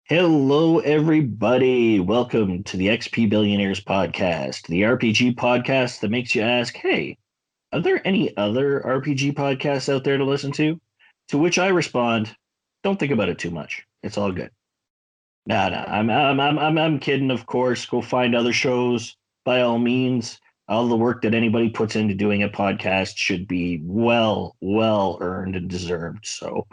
Hello, everybody. Welcome to the XP Billionaires podcast, the RPG podcast that makes you ask, hey, are there any other RPG podcasts out there to listen to? To which I respond, don't think about it too much. It's all good. Nah, nah, I'm kidding, of course. Go find other shows by all means. All the work that anybody puts into doing a podcast should be well earned and deserved. So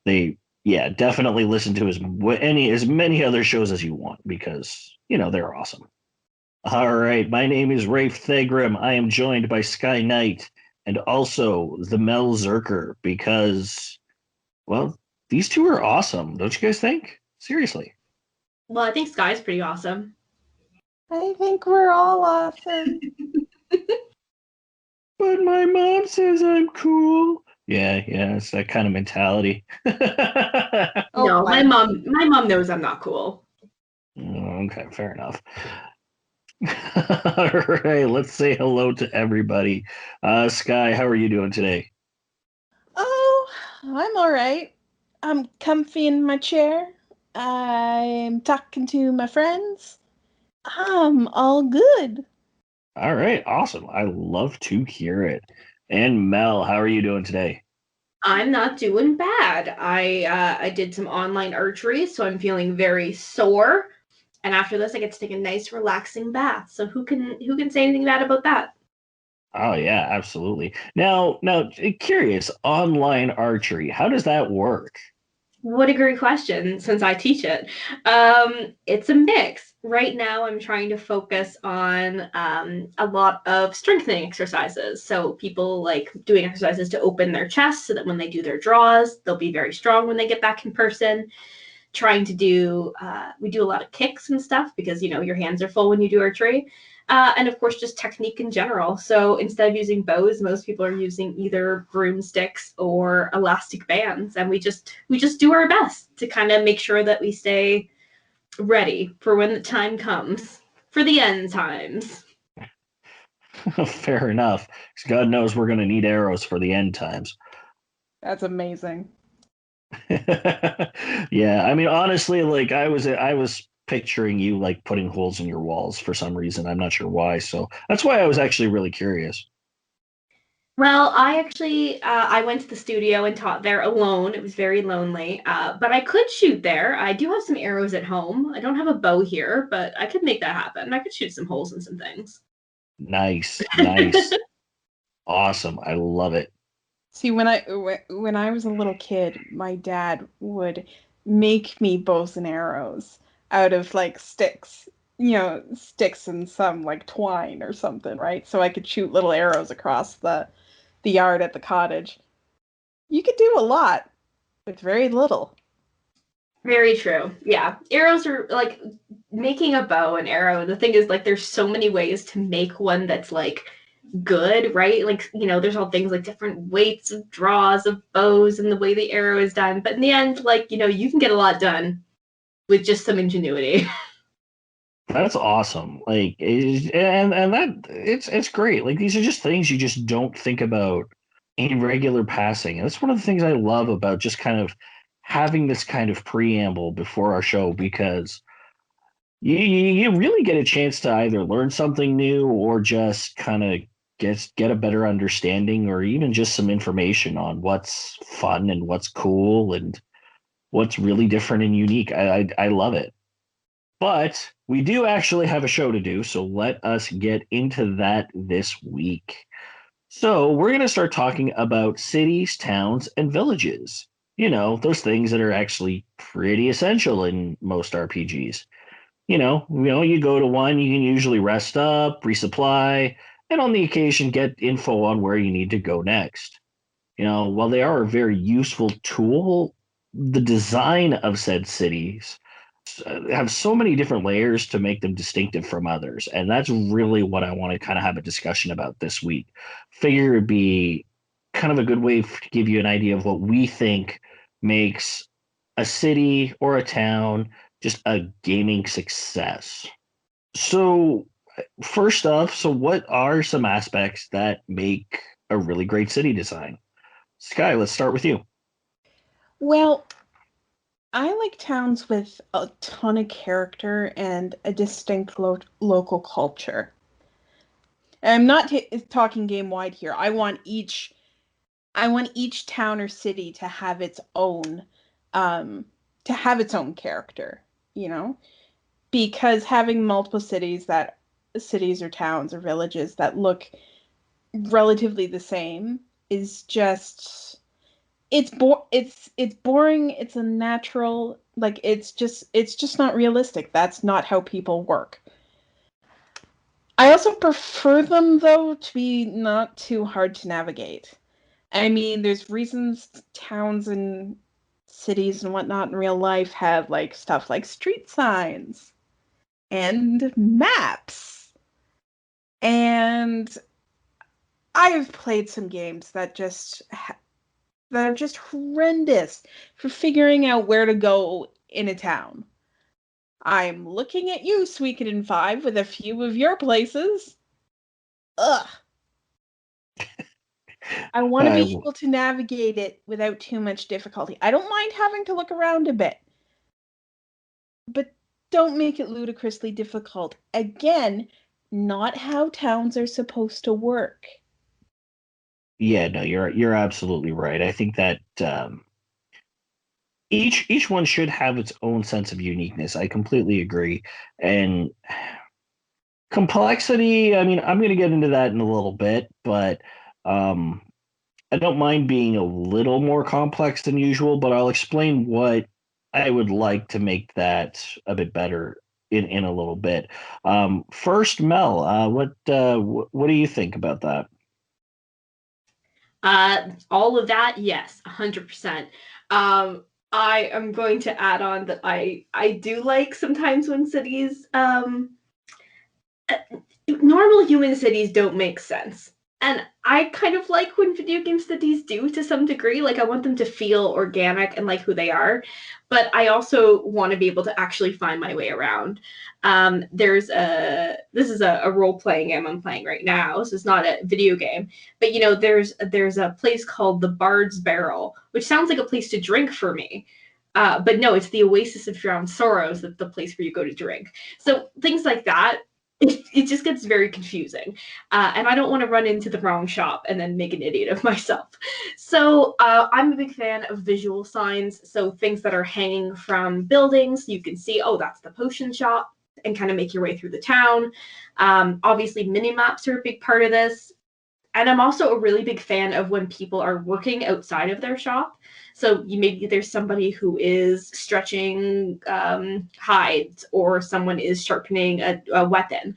they yeah, definitely listen to as many other shows as you want because they're awesome. All right, my name is Rafe Thegrim. I am joined by Sky Knight and also the Mel Zerker because, well, these two are awesome, don't you guys think? Seriously. Well, I think Sky's pretty awesome. I think we're all awesome. But my mom says I'm cool. Yeah, it's that kind of mentality. No, my mom knows I'm not cool. Okay, fair enough. All right, let's say hello to everybody. Sky, how are you doing today? Oh, I'm all right. I'm comfy in my chair. I'm talking to my friends. I'm all good. All right, awesome. I love to hear it. And Mel, how are you doing today? I'm not doing bad. I did some online archery, so I'm feeling very sore. And after this, I get to take a nice, relaxing bath. So who can say anything bad about that? Oh yeah, absolutely. Now, curious, online archery, how does that work? What a great question, since I teach it. It's a mix. Right now, I'm trying to focus on a lot of strengthening exercises. So people like doing exercises to open their chest so that when they do their draws, they'll be very strong when they get back in person. Trying to do, we do a lot of kicks and stuff because, your hands are full when you do archery. And of course, just technique in general. So instead of using bows, most people are using either broomsticks or elastic bands, and we just do our best to kind of make sure that we stay ready for when the time comes, for the end times. Fair enough. 'Cause God knows we're going to need arrows for the end times. That's amazing. Yeah, I mean, honestly, like I was picturing you like putting holes in your walls for some reason. I'm not sure why. So that's why I was actually really curious. Well, I actually I went to the studio and taught there alone. It was very lonely, but I could shoot there. I do have some arrows at home. I don't have a bow here, but I could make that happen. I could shoot some holes in some things. Nice. Awesome. I love it. See, when I was a little kid, my dad would make me bows and arrows out of like sticks, sticks and some like twine or something, right? So I could shoot little arrows across the yard at the cottage. You could do a lot with very little. Very true. Yeah. Arrows are like making a bow and arrow. The thing is, like, there's so many ways to make one that's like good, right? Like, there's all things like different weights of draws of bows and the way the arrow is done. But in the end, like, you can get a lot done with just some ingenuity. That's awesome. Like, and that it's great. Like, these are just things you just don't think about in regular passing. And that's one of the things I love about just kind of having this kind of preamble before our show because you really get a chance to either learn something new or just kind of get a better understanding or even just some information on what's fun and what's cool and what's really different and unique. I love it. But we do actually have a show to do, so let us get into that this week. So, we're going to start talking about cities, towns, and villages. Those things that are actually pretty essential in most RPGs. You go to one, you can usually rest up, resupply, and on the occasion get info on where you need to go next. While they are a very useful tool, the design of said cities have so many different layers to make them distinctive from others. And that's really what I want to kind of have a discussion about this week. Figure it'd be kind of a good way to give you an idea of what we think makes a city or a town just a gaming success. So, first off, so what are some aspects that make a really great city design? Sky, let's start with you. Well, I like towns with a ton of character and a distinct local culture. And I'm not talking game wide here. I want each town or city um, to have its own character, you know? Because having multiple cities or towns or villages that look relatively the same is just it's boring, it's unnatural, like it's just not realistic. That's not how people work. I also prefer them though to be not too hard to navigate. I mean, there's reasons towns and cities and whatnot in real life have like stuff like street signs and maps. And I've played some games that are just horrendous for figuring out where to go in a town. I'm looking at you, Suikoden 5, with a few of your places. Ugh. I want to I be able to navigate it without too much difficulty. I don't mind having to look around a bit, but don't make it ludicrously difficult. Again, not how towns are supposed to work. Yeah, no, you're absolutely right. I think that each one should have its own sense of uniqueness. I completely agree. And complexity, I mean, I'm going to get into that in a little bit, but um, I don't mind being a little more complex than usual, but I'll explain what I would like to make that a bit better in a little bit. First, Mel, what do you think about that? All of that, yes, 100%. I am going to add on that I do like sometimes when cities normal human cities don't make sense. And I kind of like when video game cities do to some degree. Like, I want them to feel organic and like who they are. But I also want to be able to actually find my way around. This is a role playing game I'm playing right now. This is not a video game. But, there's a place called the Bard's Barrel, which sounds like a place to drink for me. But no, it's the Oasis of Drowned Sorrows, that's the place where you go to drink. So things like that, it just gets very confusing. And I don't want to run into the wrong shop and then make an idiot of myself. So I'm a big fan of visual signs. So things that are hanging from buildings, you can see, oh, that's the potion shop, and kind of make your way through the town. Obviously, mini maps are a big part of this. And I'm also a really big fan of when people are working outside of their shop. So maybe there's somebody who is stretching hides, or someone is sharpening a weapon,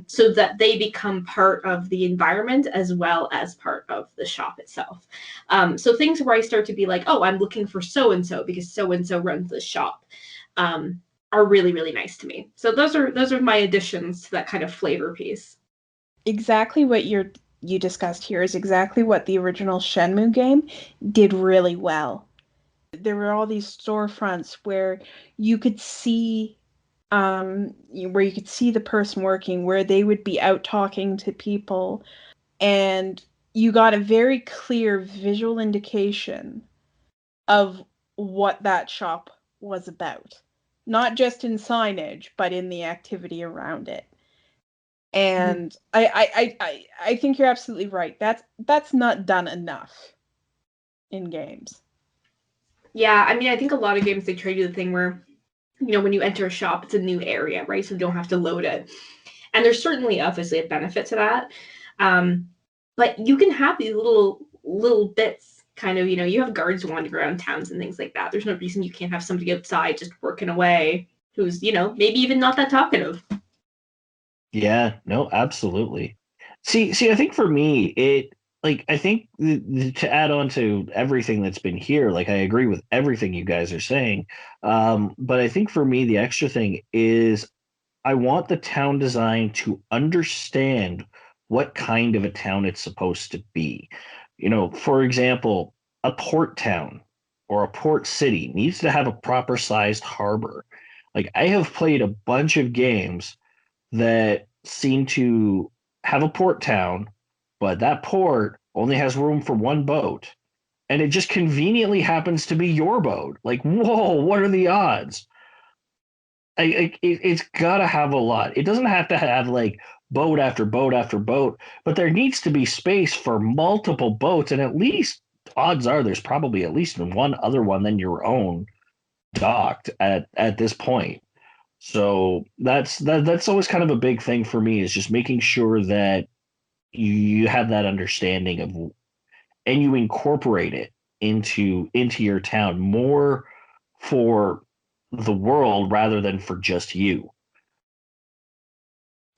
so that they become part of the environment as well as part of the shop itself. So things where I start to be like, oh, I'm looking for so and so because so and so runs the shop, are really, really nice to me. So those are my additions to that kind of flavor piece. Exactly what you discussed here is exactly what the original Shenmue game did really well. There were all these storefronts where you could see where you could see the person working, where they would be out talking to people, and you got a very clear visual indication of what that shop was about. Not just in signage, but in the activity around it. And I think you're absolutely right. That's not done enough in games. Yeah, I mean, I think a lot of games, they trade you the thing where, when you enter a shop, it's a new area, right? So you don't have to load it. And there's certainly obviously a benefit to that. But you can have these little bits, kind of, you have guards wandering around towns and things like that. There's no reason you can't have somebody outside just working away who's, maybe even not that talkative. Yeah, no, absolutely. See, I think for me, I think to add on to everything that's been here, like I agree with everything you guys are saying. But I think for me, the extra thing is I want the town design to understand what kind of a town it's supposed to be. For example, a port town or a port city needs to have a proper sized harbor. Like I have played a bunch of games that seem to have a port town, but that port only has room for one boat. and it just conveniently happens to be your boat. Like, whoa, what are the odds? It's got to have a lot. It doesn't have to have like boat after boat after boat, but there needs to be space for multiple boats, and at least odds are there's probably at least one other one than your own docked at this point. So that's always kind of a big thing for me, is just making sure that you have that understanding of, and you incorporate it into your town more for the world rather than for just you.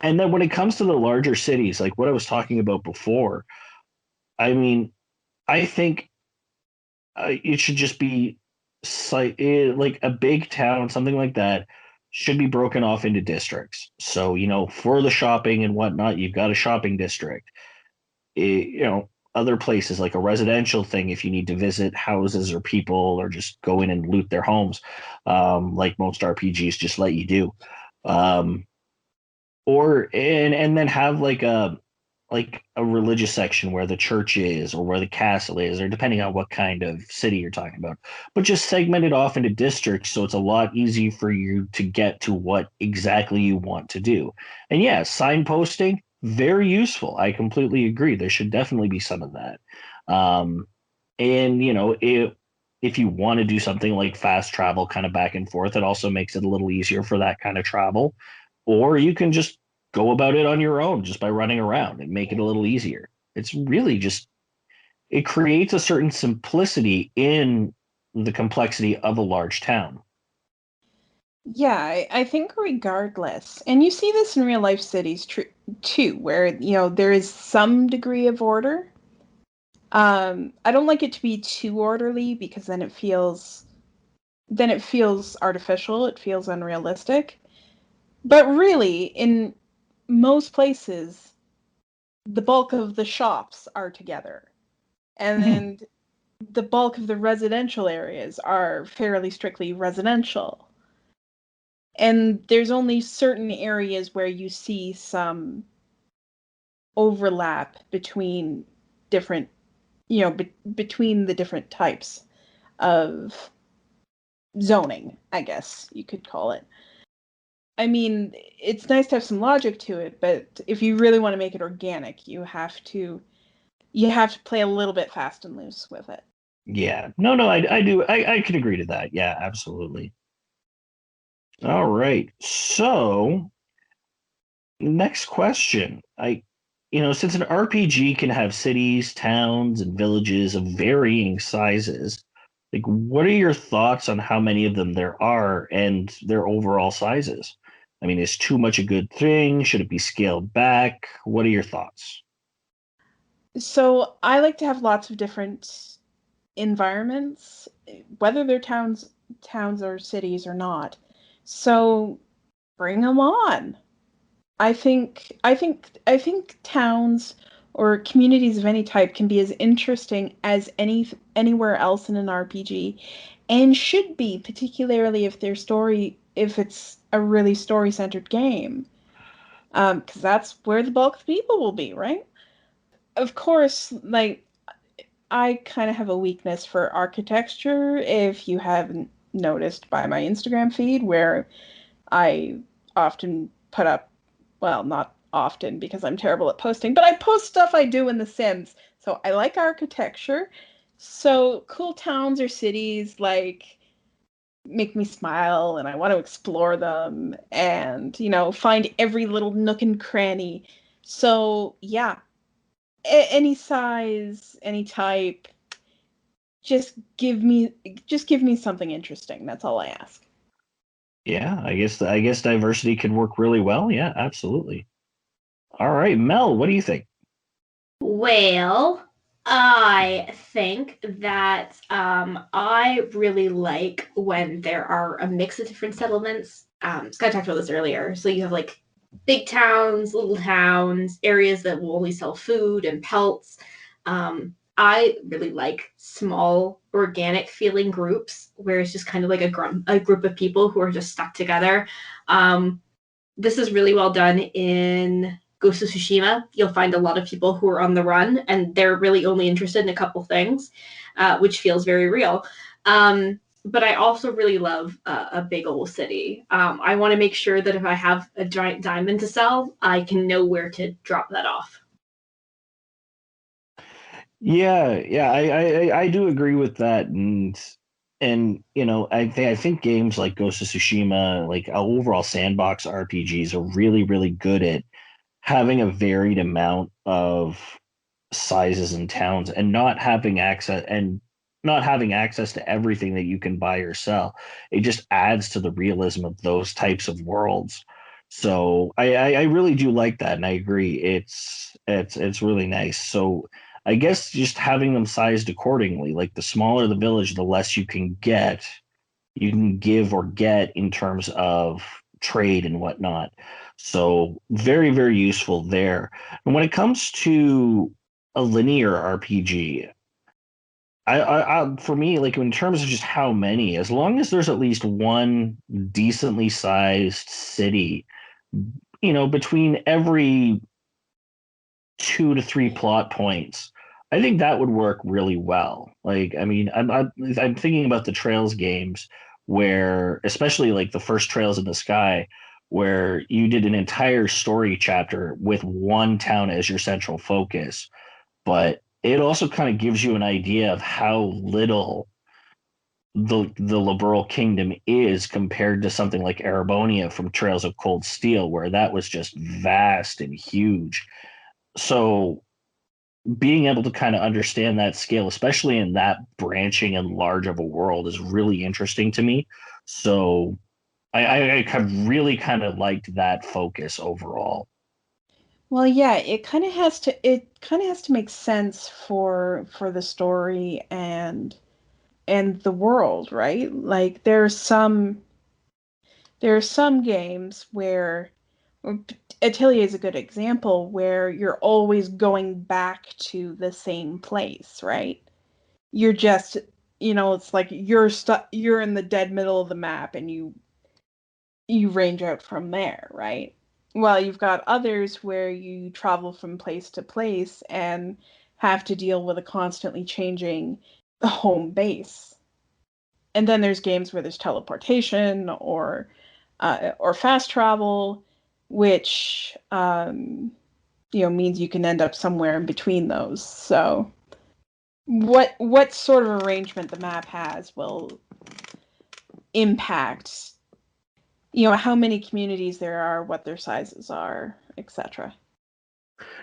And then when it comes to the larger cities, like what I was talking about before, I mean, I think it should just be like a big town, something like that, should be broken off into districts. So, for the shopping and whatnot, you've got a shopping district. Other places like a residential thing, if you need to visit houses or people or just go in and loot their homes, like most RPGs just let you do. And then have like a religious section where the church is or where the castle is, or depending on what kind of city you're talking about. But just segment it off into districts so it's a lot easier for you to get to what exactly you want to do. And yeah, signposting, very useful. I completely agree. There should definitely be some of that. And if you want to do something like fast travel kind of back and forth, it also makes it a little easier for that kind of travel. Or you can just go about it on your own just by running around and make it a little easier. It's really just, it creates a certain simplicity in the complexity of a large town. Yeah, I think regardless, and you see this in real life cities too, where there is some degree of order. I don't like it to be too orderly because then it feels artificial, it feels unrealistic. But really, in most places, the bulk of the shops are together. And then the bulk of the residential areas are fairly strictly residential. And there's only certain areas where you see some overlap between different, between the different types of zoning, I guess you could call it. I mean, it's nice to have some logic to it, but if you really want to make it organic, you have to play a little bit fast and loose with it. Yeah. No, I do. I could agree to that. Yeah, absolutely. All right. So, next question. Since an RPG can have cities, towns, and villages of varying sizes, like, what are your thoughts on how many of them there are and their overall sizes? I mean, is too much a good thing? Should it be scaled back? What are your thoughts? So I like to have lots of different environments, whether they're towns or cities or not. So bring them on. I think towns or communities of any type can be as interesting as anywhere else in an RPG, and should be, particularly if it's a really story-centered game, because that's where the bulk of the people will be, right? Of course, like, I kind of have a weakness for architecture, if you haven't noticed by my Instagram feed, where I often put up, well, not often because I'm terrible at posting, but I post stuff I do in The Sims. So I like architecture. So cool towns or cities like make me smile and I want to explore them and, find every little nook and cranny. So yeah, any size, any type, just give me something interesting. That's all I ask. Yeah, I guess diversity could work really well. Yeah, absolutely. All right, Mel, what do you think? Well, I think that I really like when there are a mix of different settlements. Scott talked about this earlier. So you have like big towns, little towns, areas that will only sell food and pelts. I really like small, organic feeling groups where it's just kind of like a group of people who are just stuck together. This is really well done in Ghost of Tsushima, you'll find a lot of people who are on the run and they're really only interested in a couple things, which feels very real. But I also really love a big old city. I want to make sure that if I have a giant diamond to sell, I can know where to drop that off. Yeah, I do agree with that, and you know, I think games like Ghost of Tsushima, like overall sandbox RPGs, are really good at having a varied amount of sizes and towns, and not having access to everything that you can buy or sell. It just adds to the realism of those types of worlds. So I really do like that, and I agree. It's really nice. So I guess just having them sized accordingly, like the smaller the village, the less you can give or get in terms of trade and whatnot. So very useful there. And when it comes to a linear RPG, for me, like in terms of just how many, as long as there's at least one decently sized city, you know, between every 2 to 3 plot points, I think that would work really well. Like, I mean, I'm thinking about the Trails games where, especially like the first Trails in the Sky, where you did an entire story chapter with one town as your central focus, but it also kind of gives you an idea of how little the liberal kingdom is compared to something like Erebonia from Trails of Cold Steel, where that was just vast and huge. So being able to kind of understand that scale, especially in that branching and large of a world, is really interesting to me. So I really kind of liked that focus overall. Well, yeah, it kind of has to make sense for the story and the world, right? Like there are some games where Atelier is a good example where you're always going back to the same place, right? You're just, it's like you're in the dead middle of the map and you range out from there, right? Well, you've got others where you travel from place to place and have to deal with a constantly changing home base. And then there's games where there's teleportation or fast travel, which means you can end up somewhere in between those. So what sort of arrangement the map has will impact how many communities there are, what their sizes are, etc.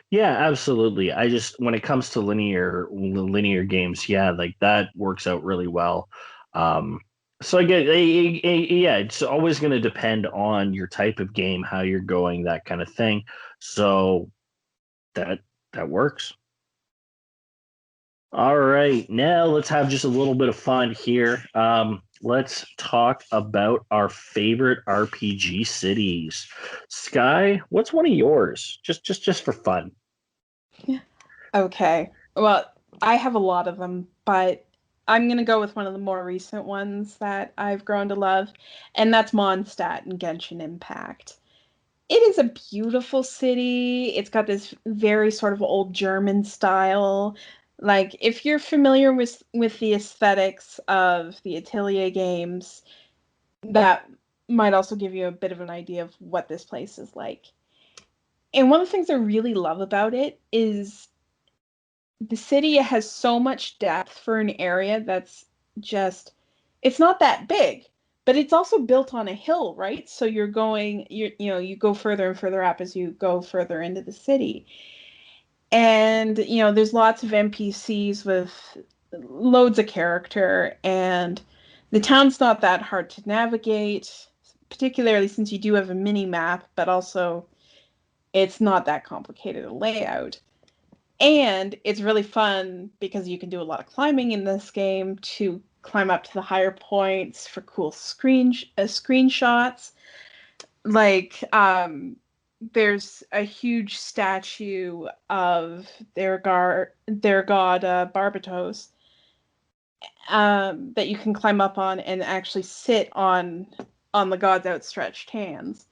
Yeah, absolutely. I just when it comes to linear games, yeah, like that works out really well. Um, so I get, yeah, it's always going to depend on your type of game, how you're going, that kind of thing. So that that works. All right, now let's have just a little bit of fun here. Let's talk about our favorite RPG cities. Sky, what's one of yours? Just for fun. Okay. Well, I have a lot of them, but I'm going to go with one of the more recent ones that I've grown to love, and that's Mondstadt and Genshin Impact. It is a beautiful city. It's got this very sort of old German style. Like if you're familiar with the aesthetics of the Atelier games, that might also give you a bit of an idea of what this place is like. And one of the things I really love about it is the city has so much depth for an area that's just it's not that big, but it's also built on a hill, right? So you go further and further up as you go further into the city. And there's lots of NPCs with loads of character, and the town's not that hard to navigate, particularly since you do have a mini map, but also it's not that complicated a layout. And it's really fun because you can do a lot of climbing in this game to climb up to the higher points for cool screenshots. Like, there's a huge statue of their god Barbatos that you can climb up on and actually sit on the god's outstretched hands.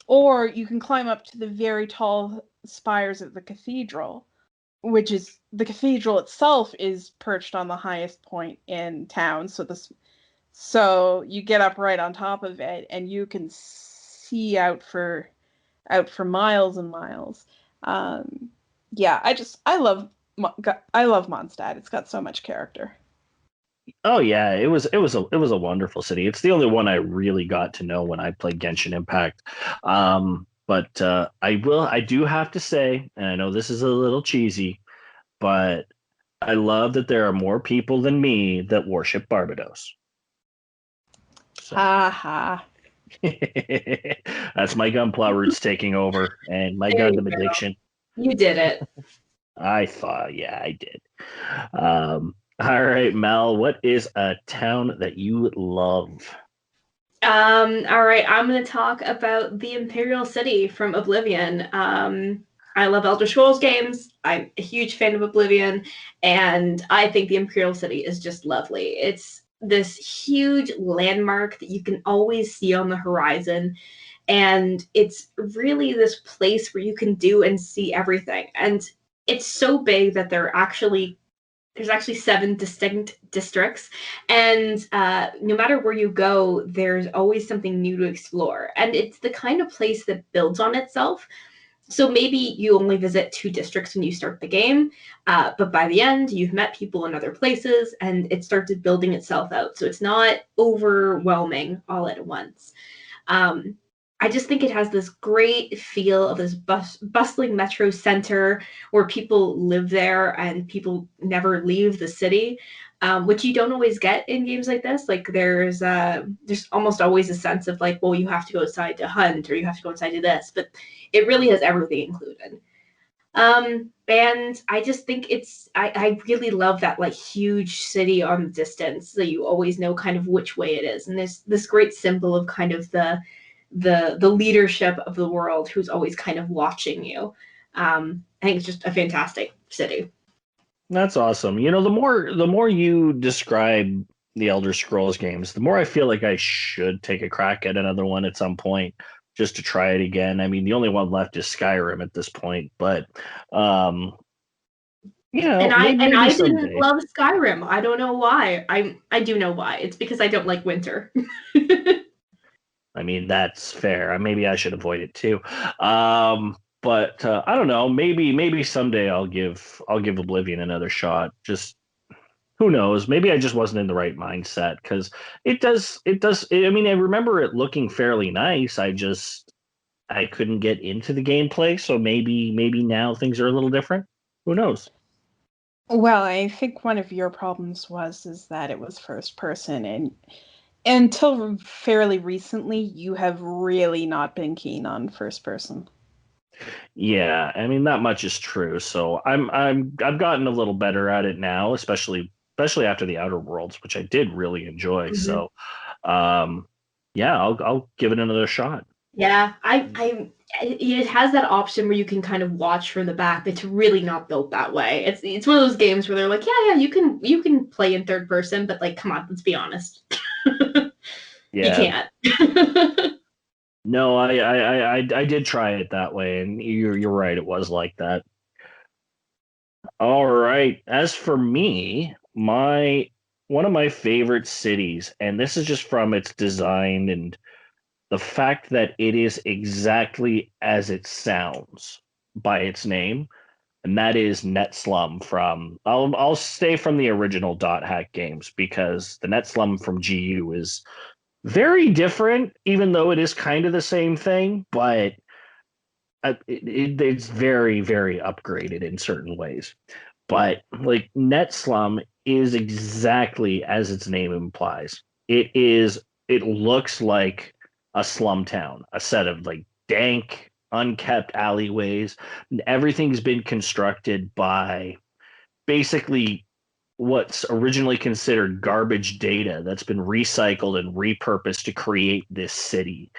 Or you can climb up to the very tall spires of the cathedral, which is the cathedral itself is perched on the highest point in town. So you get up right on top of it, and you can see out for miles and miles. Yeah, I love Mondstadt. It's got so much character. Oh yeah, it was a wonderful city. It's the only one I really got to know when I played Genshin Impact. But I do have to say, and I know this is a little cheesy, but I love that there are more people than me that worship Barbados. So Ha ha. that's my Gunpla roots taking over and my There you Gundam go. addiction. You did it. I thought, yeah, I did. All right, Mel, what is a town that you love? All right, I'm going to talk about the Imperial City from Oblivion. I love Elder Scrolls games. I'm a huge fan of Oblivion, and I think the Imperial City is just lovely. It's this huge landmark that you can always see on the horizon, and it's really this place where you can do and see everything. And it's so big that there's actually 7 distinct districts, and no matter where you go, there's always something new to explore, and it's the kind of place that builds on itself. So maybe you only visit 2 districts when you start the game, but by the end you've met people in other places and it started building itself out, so it's not overwhelming all at once. um, I just think it has this great feel of this bustling metro center where people live there and people never leave the city, which you don't always get in games like this. Like there's almost always a sense of like, well, you have to go outside to hunt or you have to go inside to this, but it really has everything included. And I just think I really love that like huge city on the distance, so you always know kind of which way it is. And there's this great symbol of kind of the leadership of the world who's always kind of watching you. I think it's just a fantastic city. That's awesome. The more you describe the Elder Scrolls games, the more I feel like I should take a crack at another one at some point just to try it again. I mean, the only one left is Skyrim at this point, but um, And I maybe didn't someday. love Skyrim. I don't know why. I do know why. It's because I don't like winter. I mean, that's fair. Maybe I should avoid it too. But I don't know. Maybe someday I'll give Oblivion another shot. Just who knows? Maybe I just wasn't in the right mindset because it does. I mean, I remember it looking fairly nice. I couldn't get into the gameplay, so maybe now things are a little different. Who knows? Well, I think one of your problems is that it was first person, and until fairly recently, you have really not been keen on first person. Yeah, I mean that much is true. So I've gotten a little better at it now, especially after the Outer Worlds, which I did really enjoy. Mhm. So yeah, I'll give it another shot. Yeah, it has that option where you can kind of watch from the back, but it's really not built that way. It's one of those games where they're like, yeah, you can play in third person, but like, come on, let's be honest, you Yeah. can't. No, I did try it that way, and you're right, it was like that. All right. As for me, my one of my favorite cities, and this is just from its design and the fact that it is exactly as it sounds by its name, and that is Net Slum from I'll stay from the original Dot Hack games because the Net Slum from GU is very different, even though it is kind of the same thing, but it's very, very upgraded in certain ways. But like Net Slum is exactly as its name implies. It looks like a slum town, a set of like dank, unkept alleyways. Everything's been constructed by basically what's originally considered garbage data that's been recycled and repurposed to create this city.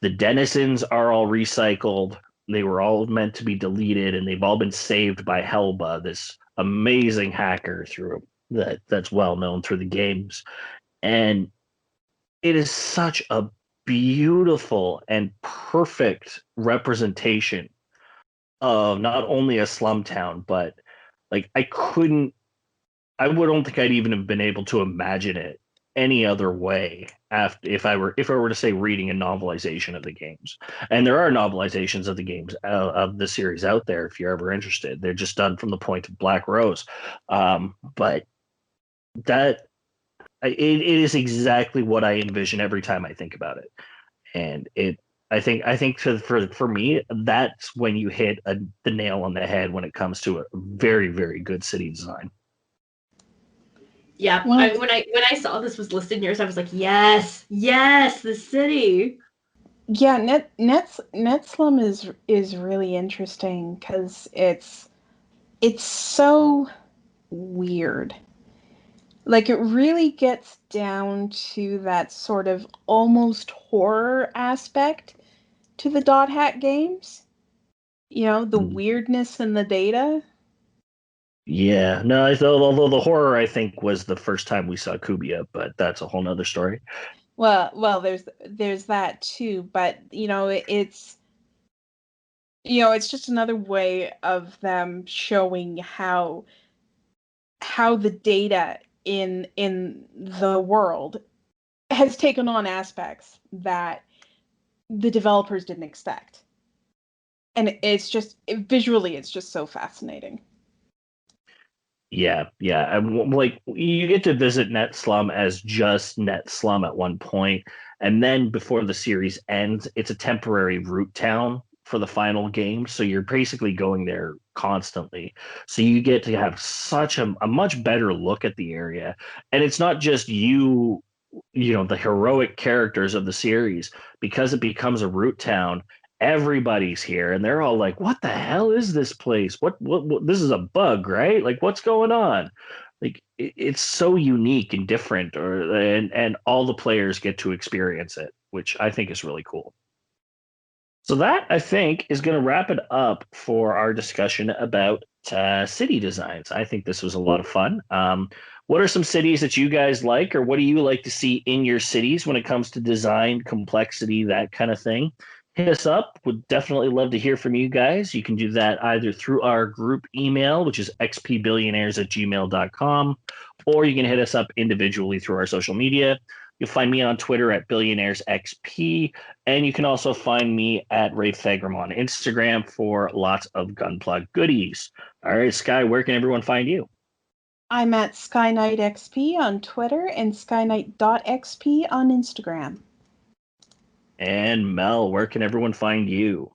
The denizens are all recycled. They were all meant to be deleted, and they've all been saved by Helba, this amazing hacker that's well known through the games. And it is such a beautiful and perfect representation of not only a slum town, but like I don't think I'd even have been able to imagine it any other way after if I were to say reading a novelization of the games. And there are novelizations of the games of the series out there if you're ever interested. They're just done from the point of Black Rose, but that it is exactly what I envision every time I think about it. And I think for me, that's when you hit the nail on the head when it comes to a very, very good city design. Yeah, Well, when I saw this was listed in yours, I was like, yes, the city. yeah, Net Slum is really interesting because it's so weird. Like it really gets down to that sort of almost horror aspect to the Dot Hack games. You know, the Mm. weirdness in the data. Yeah, no, although the horror I think was the first time we saw Kubia, but that's a whole nother story. Well, there's that too, but it's just another way of them showing how the data in the world has taken on aspects that the developers didn't expect. And visually it's just so fascinating. Yeah. And like you get to visit Net Slum as just Net Slum at one point, and then before the series ends, it's a temporary root town for the final game. So you're basically going there constantly. So you get to have such a much better look at the area, and it's not just the heroic characters of the series because it becomes a root town. Everybody's here and they're all like, what the hell is this place? What this is a bug, right? Like what's going on? Like it's so unique and different, and all the players get to experience it, which I think is really cool. So that I think is going to wrap it up for our discussion about city designs. I think this was a lot of fun. What are some cities that you guys like, or what do you like to see in your cities when it comes to design, complexity, that kind of thing? Hit us up. Would definitely love to hear from you guys. You can do that either through our group email, which is xpbillionaires@gmail.com, or you can hit us up individually through our social media. You'll find me on Twitter at BillionairesXP, and you can also find me at Ray Fagram on Instagram for lots of Gunplug goodies. All right, Sky, where can everyone find you? I'm at SkyKnightXP on Twitter and SkyKnight.xp on Instagram. And Mel, where can everyone find you?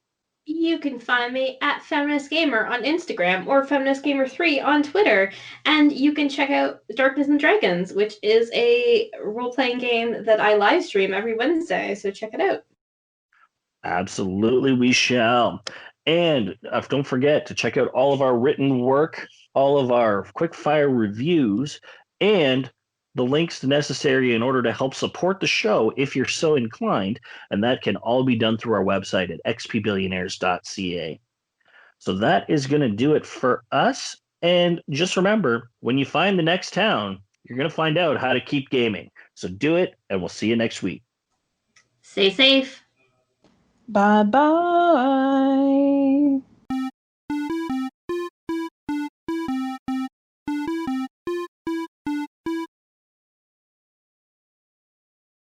You can find me at Feminist Gamer on Instagram or Feminist Gamer 3 on Twitter. And you can check out Darkness and Dragons, which is a role-playing game that I live stream every Wednesday, so check it out. Absolutely, we shall. And don't forget to check out all of our written work, all of our quick fire reviews, and the links necessary in order to help support the show if you're so inclined. And that can all be done through our website at xpbillionaires.ca. So that is going to do it for us. And just remember, when you find the next town, you're going to find out how to keep gaming. So do it, and we'll see you next week. Stay safe. Bye bye.